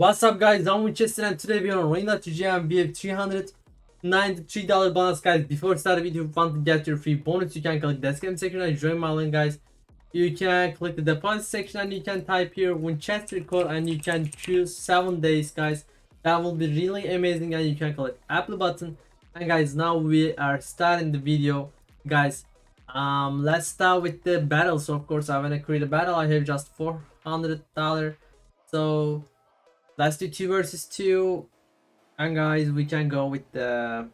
What's up, guys? I'm Winchester, and today we're on Raingg and we have $393 bonus, guys. Before starting, if you want to get your free bonus, you can click the description section and join my link, guys. You can click the deposit section and you can type here Winchester code and you can choose 7 days, guys. That will be really amazing, and you can click Apple button. And guys, now we are starting the video, guys. Let's start with the battle. So of course I want to create a battle. I have just $400, so let's do 2 versus 2. And guys, we can go with the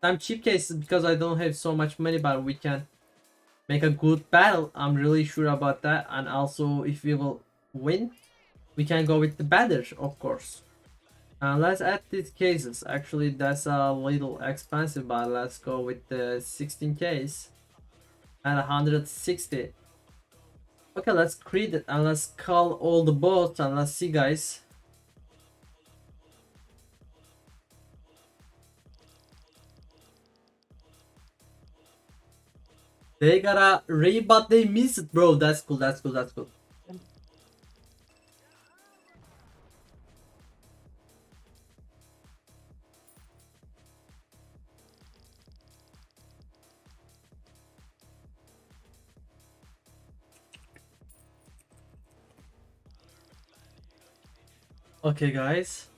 some cheap cases because I don't have so much money, but we can make a good battle. I'm really sure about that. And also, if we will win, we can go with the better, of course. Let's add these cases. Actually, that's a little expensive, but let's go with the 16 case and 160. Okay, let's create it and let's call all the bots and let's see, guys. They got a raid, but they missed it, bro. That's cool. That's cool. That's cool. Okay, guys.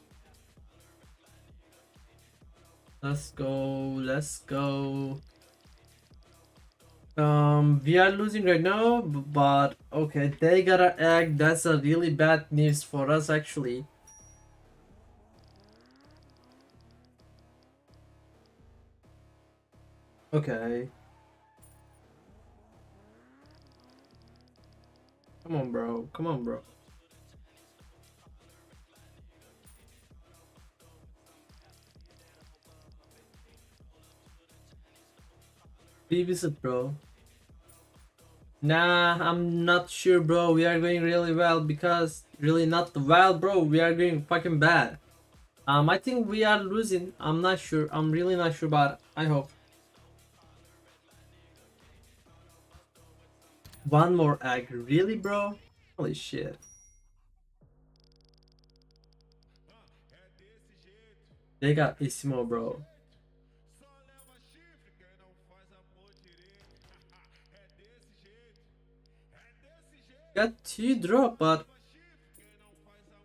Let's go. Let's go. We are losing right now, but okay, they got an egg. That's a really bad news for us, actually. Okay. Come on, bro. Come on, bro. Revisit, bro. Nah, I'm not sure, bro. We are going really well because really not well, bro. We are going fucking bad. I think we are losing. I'm not sure. I'm really not sure, but I hope. One more egg, really, bro? Holy shit. They got Isimo, bro. Got 2 drop, but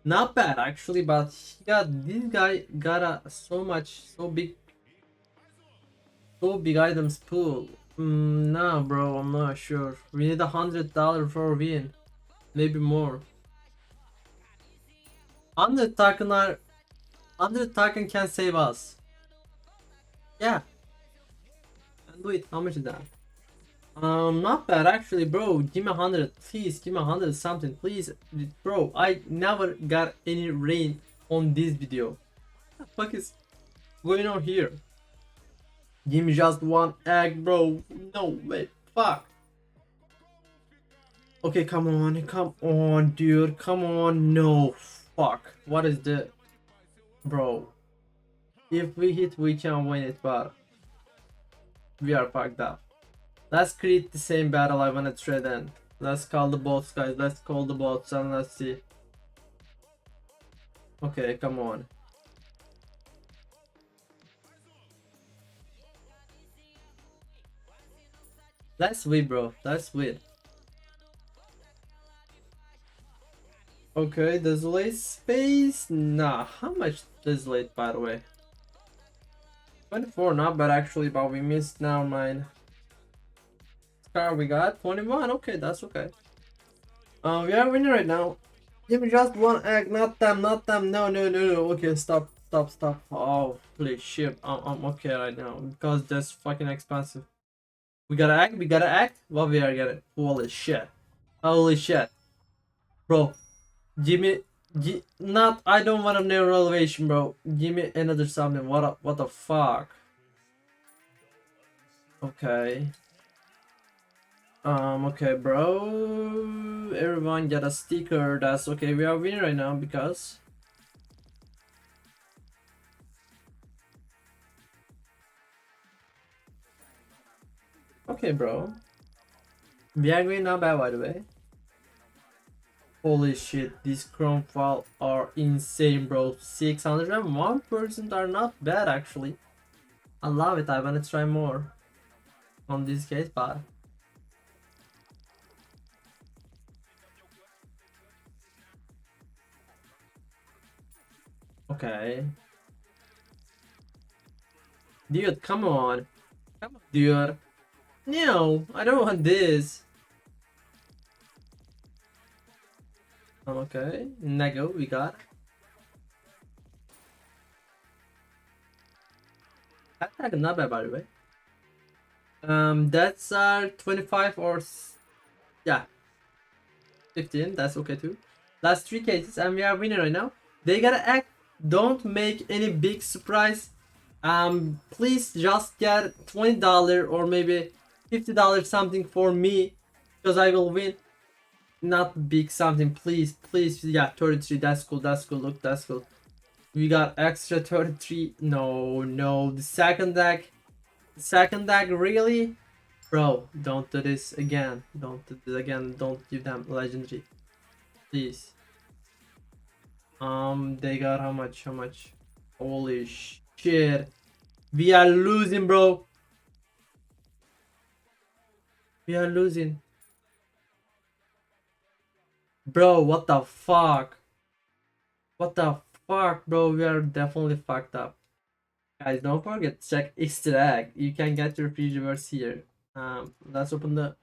not bad actually. But he got this guy got a so big items pool. Nah, bro, I'm not sure. We need $100 for a win, maybe more. 100 token are 100 token can save us. Yeah, and do it. How much is that? Not bad actually, bro. Give me 100, please. Give me 100 something, please, bro. I never got any rain on this video. What the fuck is going on here? Give me just 1 egg, bro. No, wait, fuck. Okay, come on, dude, come on. No, fuck. What is the, bro? If we hit, we can win it, but we are fucked up. Let's create the same battle I wanna trade in. Let's call the bots, guys. Let's call the bots and let's see. Okay, come on. Let's win, bro. Let's win. Okay, desolate space. Nah, how much desolate, by the way? 24, not bad actually, but we missed now mine. Scar, we got 21. Okay, that's okay. We are winning right now. Give me just 1 egg, not them, not them. No, no, no, no. Okay, stop, stop, stop. Oh, please, shit. I'm okay right now because that's fucking expensive. We gotta act. We gotta act. What we are getting? Holy shit. Holy shit, bro. Give me. Not. I don't want a narrow elevation, bro. Give me another something. What the fuck? Okay. Okay, bro. Everyone get a sticker. That's okay. We are winning right now because. Okay, bro. We are going now bad, by the way. Holy shit, these chrome files are insane, bro. 601% are not bad actually. I love it. I wanna try more on this case, but okay. Dude, come on. Come on, dude. No, I don't want this. Okay, Nego, we got. That's not bad, by the way. That's 25 or yeah, 15. That's okay too. Last three cases, and we are winning right now. They gotta act. Don't make any big surprise. Please just get $20 or maybe $50 something for me, because I will win. Not big something, please, please. Yeah, 33. That's cool. That's cool. Look, that's cool. We got extra 33. No, no. The second deck. The second deck, really? Bro, don't do this again. Don't do this again. Don't give them legendary. Please. They got how much? How much? Holy shit. We are losing, bro. We are losing. Bro, what the fuck? What the fuck, bro? We are definitely fucked up. Guys, don't forget to check Easter egg. You can get your free reverse here. Let's open the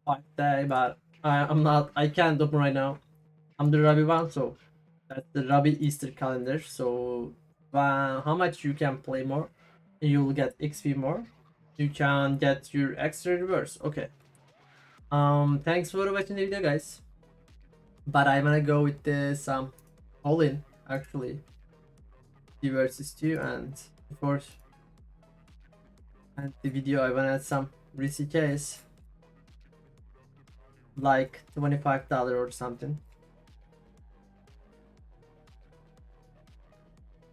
5 day, but I can't open right now. I'm the Rabi one, so that's the Rabi Easter calendar. So how much you can play more, you'll get XP more. You can get your extra reverse. Okay. Thanks for watching the video, guys. But I'm gonna go with this all in actually. The versus 2, and of course, and the video I wanna add some risky case like $25 or something.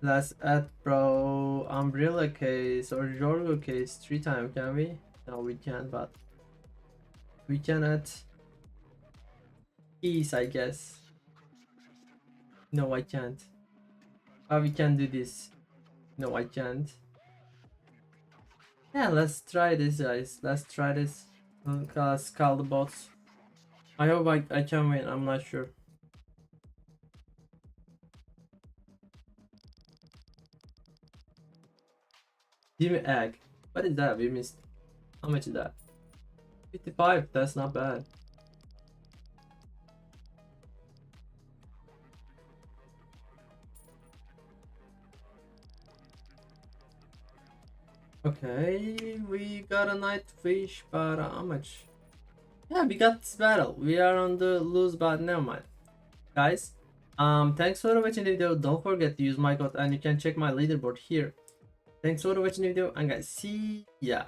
Let's add, bro, umbrella case or Jorgo case 3 times, can we? No, we can't, but we can add keys, I guess. No, I can't. Oh, we can do this. No, I can't. Yeah, let's try this, guys. Let's try this. Let's call the bots. I hope I can win. I'm not sure. Give me egg. What is that? We missed. How much is that? 55. That's not bad. Okay, we got a night fish, but how much? Yeah, we got this battle. We are on the lose, but never mind. Guys, thanks for watching the video. Don't forget to use my code, and you can check my leaderboard here. Thanks for watching the video, and guys, see ya.